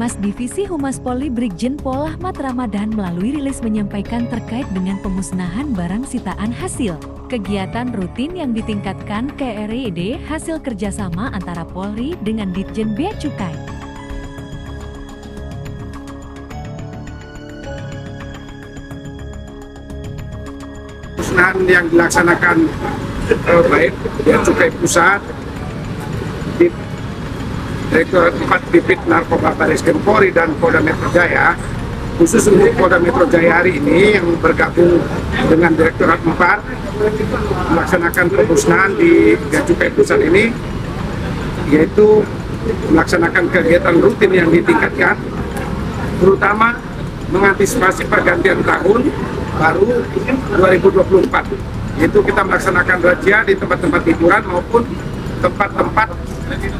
Humas Divisi Humas Polri Brigjen Pol Ahmad Ramadan melalui rilis menyampaikan terkait dengan pemusnahan barang sitaan hasil kegiatan rutin yang ditingkatkan KRID hasil kerjasama antara Polri dengan Ditjen Bea Cukai. Pemusnahan yang dilaksanakan baik Bea Cukai Pusat, Direktorat 4 Bipit Narkoba Bareskrim Polri dan Polda Metro Jaya. Khusus untuk Polda Metro Jaya hari ini yang bergabung dengan Direktorat 4 melaksanakan pemusnahan di Bea Cukai Pusat ini, yaitu melaksanakan kegiatan rutin yang ditingkatkan, terutama mengantisipasi pergantian tahun baru 2024, yaitu kita melaksanakan razia di tempat-tempat hiburan maupun tempat-tempat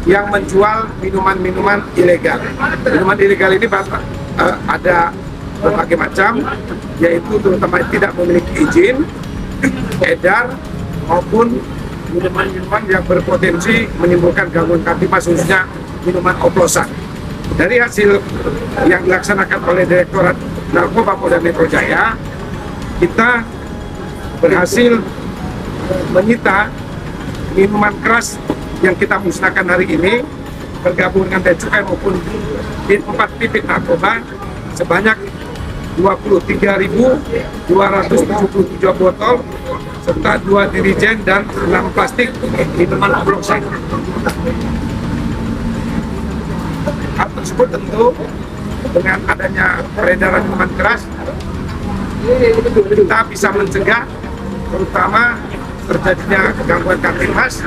yang menjual minuman-minuman ilegal. Minuman ilegal ini ada berbagai macam, yaitu terutama tidak memiliki izin edar maupun minuman-minuman yang berpotensi menimbulkan gangguan kamtipmas, khususnya minuman oplosan. Dari hasil yang dilaksanakan oleh Direktorat Narkoba Polda Metro Jaya, kita berhasil menyita minuman keras yang kita musnahkan hari ini, bergabung dengan Bea Cukai maupun di 4 titik narkoba sebanyak 23.277 botol serta 2 dirijen dan 6 plastik minuman oplosan. Hal tersebut tentu dengan adanya peredaran minuman keras kita bisa mencegah terutama terjadinya gangguan kamtipmas,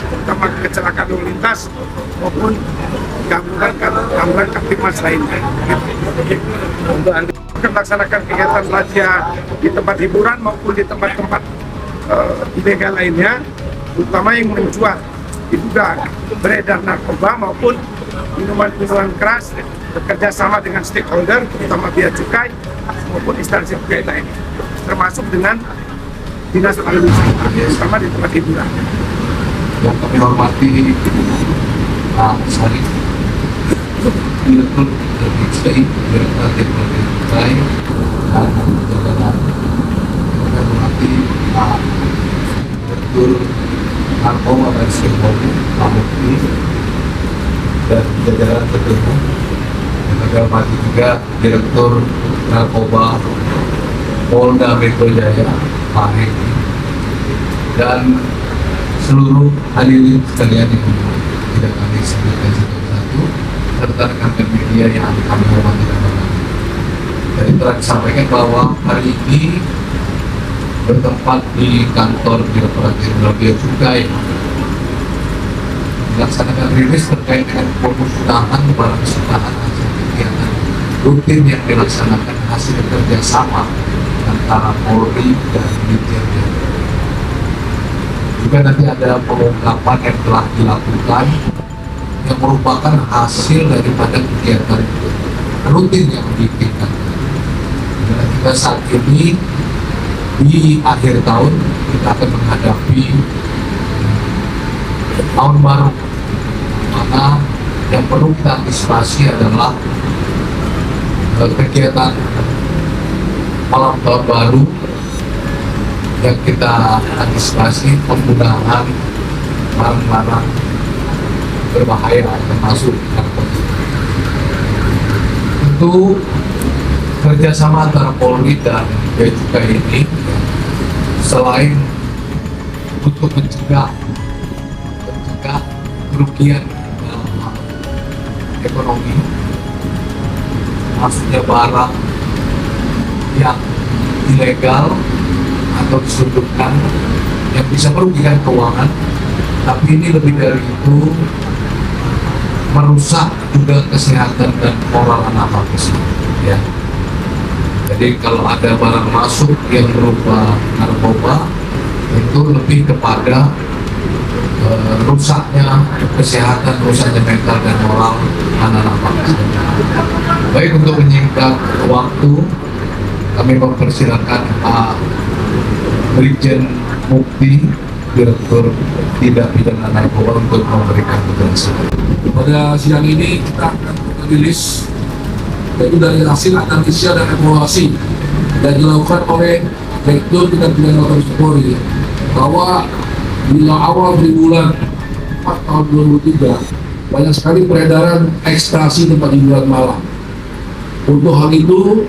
terutama kecelakaan lalu lintas maupun gangguan kamtipmas lainnya. Untuk melaksanakan kegiatan razia di tempat hiburan maupun di tempat-tempat ilegal lainnya, terutama yang menjual diduga beredar narkoba maupun minuman-minuman keras, bekerja sama dengan stakeholder, terutama Bea Cukai maupun instansi terkait lainnya, termasuk dengan Dinas Pariwisata, terutama di tempat hiburan. Yang kami hormati Pak Sarif, Direktur DCI, Direktur Teknologi Cukai, dan jajaran. Kami hormati Pak Direktur Narkoba Bareskrim Polri, Pak Mukti, dan jajaran tentunya. Kami hormati juga Direktur Narkoba Polda Metro Jaya, Pak Hedi, dan seluruh hadirin sekalian yang tidak kami sebutkan satu-satu, serta rekan-rekan media yang kami hormati dan hormati. Jadi telah disampaikan bahwa hari ini bertempat di kantor Direktorat Jenderal Bea Cukai melaksanakan rilis terkait dengan pemusnahan barang sitaan hasil kegiatan rutin yang dilaksanakan hasil kerjasama antara Polri dan Ditjen. Juga nanti ada pengungkapan yang telah dilakukan yang merupakan hasil daripada kegiatan rutin yang ditingkatkan. Karena kita saat ini di akhir tahun kita akan menghadapi tahun baru, maka yang perlu kita antisipasi adalah kegiatan malam tahun baru yang kita antisipasi penggunaan barang-barang berbahaya termasuk narkotika. Tentu kerjasama antara Polri dan Bea Cukai ini selain untuk mencegah kerugian dalam hal ekonomi, maksudnya barang yang ilegal atau diselundupkan yang bisa merugikan keuangan, tapi ini lebih dari itu merusak juga kesehatan dan moral anak bangsa. Ya. Jadi kalau ada barang masuk yang berupa narkoba, itu lebih kepada rusaknya kesehatan, rusaknya mental dan moral anak-anak bangsa. Baik, untuk menyingkat waktu, kami mempersilakan Pak Brigjen Mukti, Direktur Tindak Pidana Narkoba, untuk memberikan penjelasan. Pada siang ini kita akan rilis yaitu dari hasil analisa dan evaluasi yang dilakukan oleh Direktur Tindak Pidana Korupsi Polri, bahwa di awal bulan 4 tahun 2003 banyak sekali peredaran ekstasi tempat hiburan malam. Untuk hal itu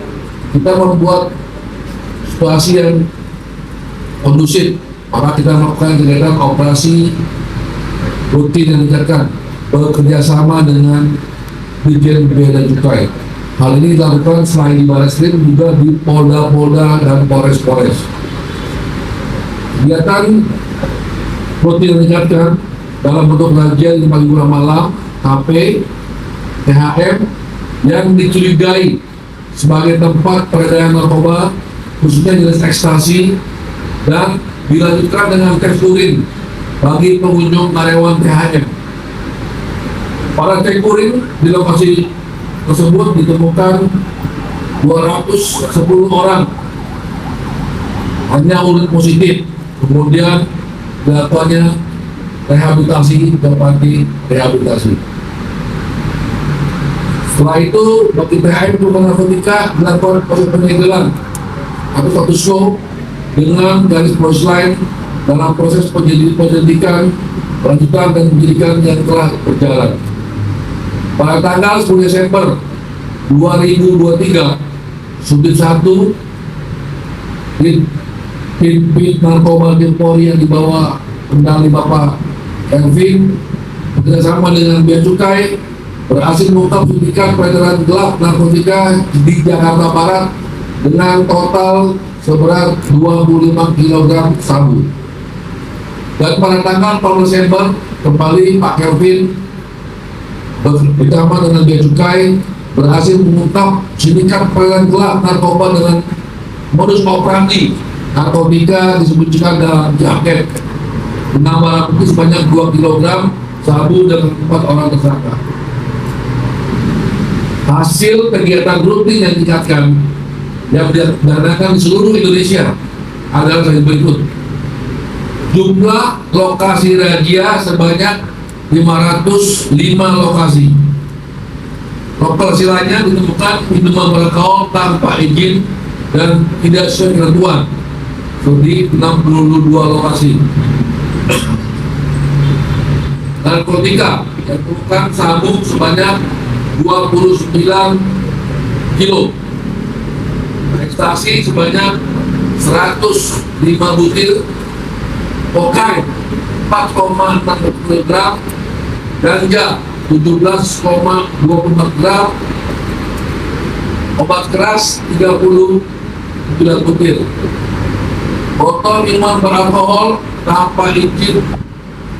kita membuat situasi yang kondusif, maka kita melakukan kegiatan operasi rutin yang ditingkatkan bekerja sama dengan Dirjen Bea dan Cukai. Hal ini dilakukan selain di Barreskrim juga di Polda-Polda dan Polres-Polres. Kegiatan rutin yang ditingkatkan dalam bentuk razia di tempat hiburan malam, HP, THM yang dicurigai sebagai tempat peredaran narkoba, khususnya jenis ekstasi, dan dilanjutkan dengan tes urin bagi pengunjung karyawan THM. Pada cek urin di lokasi tersebut ditemukan 210 orang hanya urin positif, kemudian dilakukannya rehabilitasi ke panti rehabilitasi. Setelah itu bagi THM bukan narkotika dilakukan proses penyegelan atau status quo dengan garis polis lain dalam proses penyelidikan, pelanjutan dan penyidikan yang telah berjalan. Pada tanggal 10 Desember 2023, Subdit 1 Pinpin Narkoba Polri yang dibawa kendali Bapak Elvin bekerjasama dengan Bea Cukai berhasil mengungkap sindikat peredaran gelap narkotika di Jakarta Barat dengan total seberat 25 kg sabu. Dan pada tanggal 4 Desember kembali Pak Kelvin bersama dengan Bea Cukai berhasil mengungkap sindikat peredaran gelap narkoba dengan modus operandi narkotika disembunyikan dalam jaket dengan barang bukti sebanyak 2 kg sabu dengan 4 orang tersangka. Hasil kegiatan rutin yang ditingkatkan yang diadakan di seluruh Indonesia adalah sebagai berikut. Jumlah lokasi razia sebanyak 505 lokasi. Lokasi lainnya ditemukan minuman beralkohol tanpa izin dan tidak sesuai ketentuan di 62 lokasi. Narkotika ditemukan sabu sebanyak 29 kilo, ekstasi sebanyak 105 butir, kokain 4,6 kg, ganja 17,24 gram, obat keras 39 butir, botol minuman beralkohol tanpa izin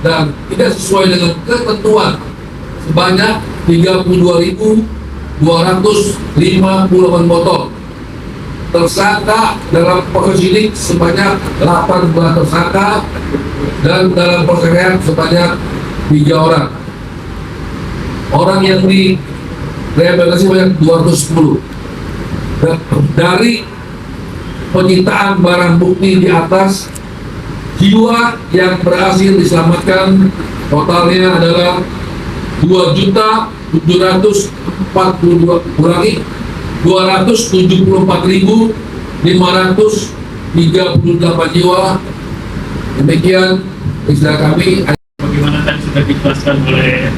dan tidak sesuai dengan ketentuan sebanyak 32.258 botol. Tersangka dalam proses ini sebanyak 18 tersangka dan dalam proses rehab sebanyak 3 orang. Orang yang direhabilitasi sebanyak 210. Dan dari penyitaan barang bukti di atas, jiwa yang berhasil diselamatkan totalnya adalah 2.774.538 jiwa. Demikian istilah kami. Bagaimana tadi sudah dijelaskan oleh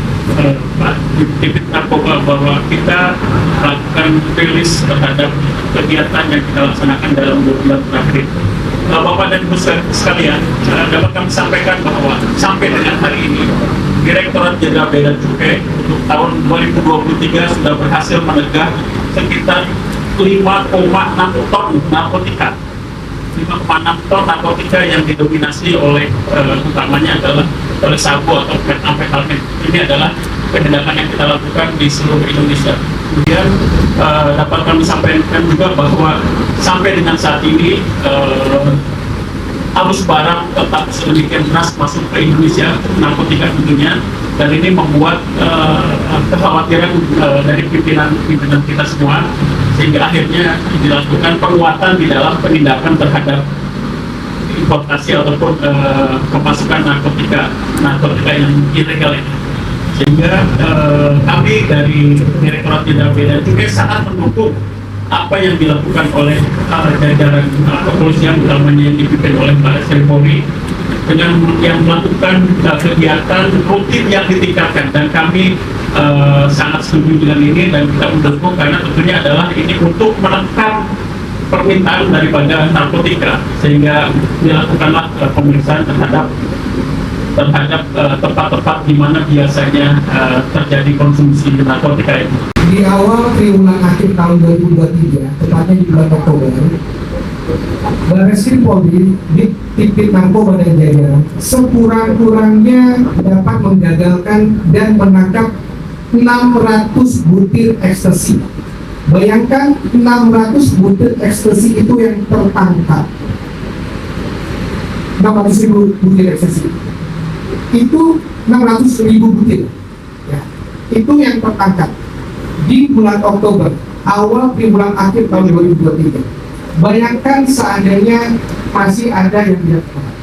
Pak Dirjen Narkoba bahwa kita melakukan rilis terhadap kegiatan yang kita laksanakan dalam 2 bulan terakhir. Bapak dan Ibu sekalian, dapat kami sampaikan bahwa sampai dengan hari ini Direktorat Jenderal Bea dan Cukai untuk tahun 2023 sudah berhasil menegah sekitar 5,6 ton narkotika. 5,6 ton narkotika yang didominasi oleh utamanya adalah oleh sabu atau metamfetamin. Ini adalah penindakan yang kita lakukan di seluruh Indonesia. Kemudian dapat kami sampaikan juga bahwa sampai dengan saat ini arus barang tetap sedemikian deras masuk ke Indonesia, narkotika tentunya, dan ini membuat kekhawatiran dari pimpinan kita semua, sehingga akhirnya dilakukan penguatan di dalam penindakan terhadap importasi ataupun kemasukan narkotika yang ilegal ini. Sehingga kami dari Direktorat Tindak Pidana Cukai sangat mendukung apa yang dilakukan oleh jajaran kepolisian, utamanya yang dipimpin oleh Baris Krim Polri, dengan yang melakukan kegiatan rutin yang ditingkatkan, dan kami sangat setuju dengan ini dan kita mendukung, karena tentunya adalah ini untuk menekan permintaan daripada narkotika, sehingga dilakukanlah pemeriksaan terhadap tempat-tempat di mana biasanya terjadi konsumsi narkotika itu. Di awal triwulan akhir tahun 2023, tepatnya di bulan Oktober, Baris Krim Polri di Tipit Narkoba dan Jajaran sekurang-kurangnya dapat menggagalkan dan menangkap 600 butir ekstasi. Bayangkan 600 butir ekstasi itu yang tertangkap. 600.000 butir ekstasi. Itu 600.000 butir. Ya. Itu yang tertangkap di bulan Oktober, awal triwulan akhir tahun 2023. Bayangkan seandainya masih ada yang tidak tertangkap.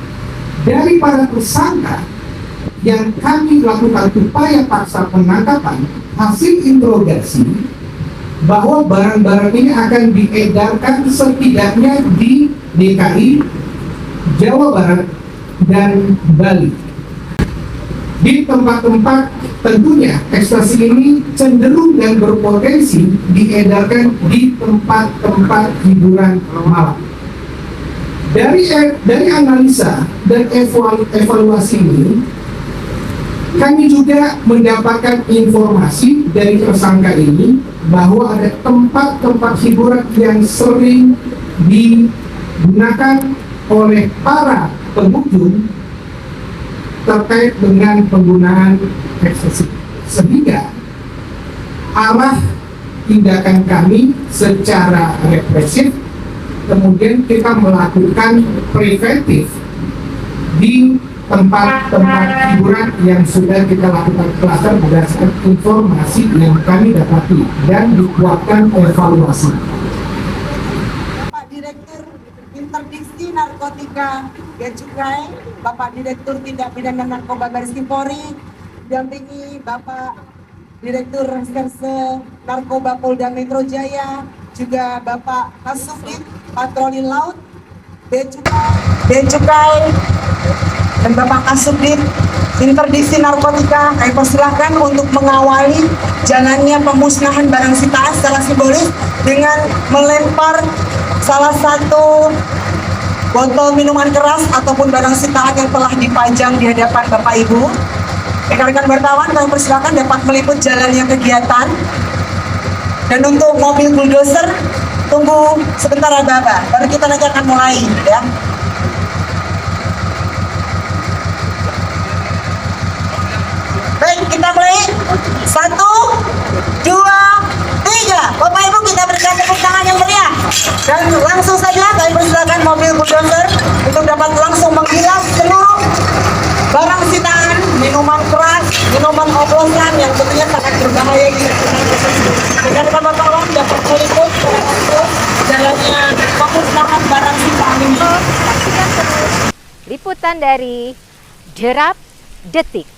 Dari para tersangka yang kami lakukan upaya paksa penangkapan, hasil interogasi bahwa barang-barang ini akan diedarkan setidaknya di DKI, Jawa Barat, dan Bali. Di tempat-tempat tentunya ekstasi ini cenderung dan berpotensi diedarkan di tempat-tempat hiburan malam. Dari analisa dan evaluasi ini, kami juga mendapatkan informasi dari tersangka ini bahwa ada tempat-tempat hiburan yang sering digunakan oleh para pengunjung terkait dengan penggunaan ekstasi, sehingga arah tindakan kami secara represif, kemudian kita melakukan preventif di tempat-tempat hiburan yang sudah kita lakukan kluster berdasarkan informasi yang kami dapati dan dikuatkan evaluasi. Pak Direktur Interdiksi Narkotika Bea Cukai, Bapak Direktur Tindak Pidana Narkoba Baris Krim Polri, didampingi Bapak Direktur Reserse Narkoba Polda Metro Jaya, juga Bapak Kasubdit Patroli Laut Bea Cukai, dan Bapak Kasubdit Interdiksi Narkotika. Kami persilahkan untuk mengawali jalannya pemusnahan barang sitaan secara simbolis dengan melempar salah satu botol minuman keras ataupun barang sitaan yang telah dipajang di hadapan Bapak Ibu. Rekan-rekan wartawan, kami persilakan dapat meliput jalannya kegiatan. Dan untuk mobil bulldozer, tunggu sebentar Bapak, baru kita nanti akan mulai ya. Baik, kita mulai. 1, 2, 3. Bapak Ibu, kita berikan tepuk tangan yang meriah. Dan langsung saja kami persilakan mobil bulldozer untuk dapat langsung menghilas seluruh barang sitaan, minuman keras, minuman oplosan yang tentunya sangat berbahaya ini. Dan kawan-kawan dapat meliput jalannya pemusnahan barang sitaan ini. Liputan dari Derap Detik.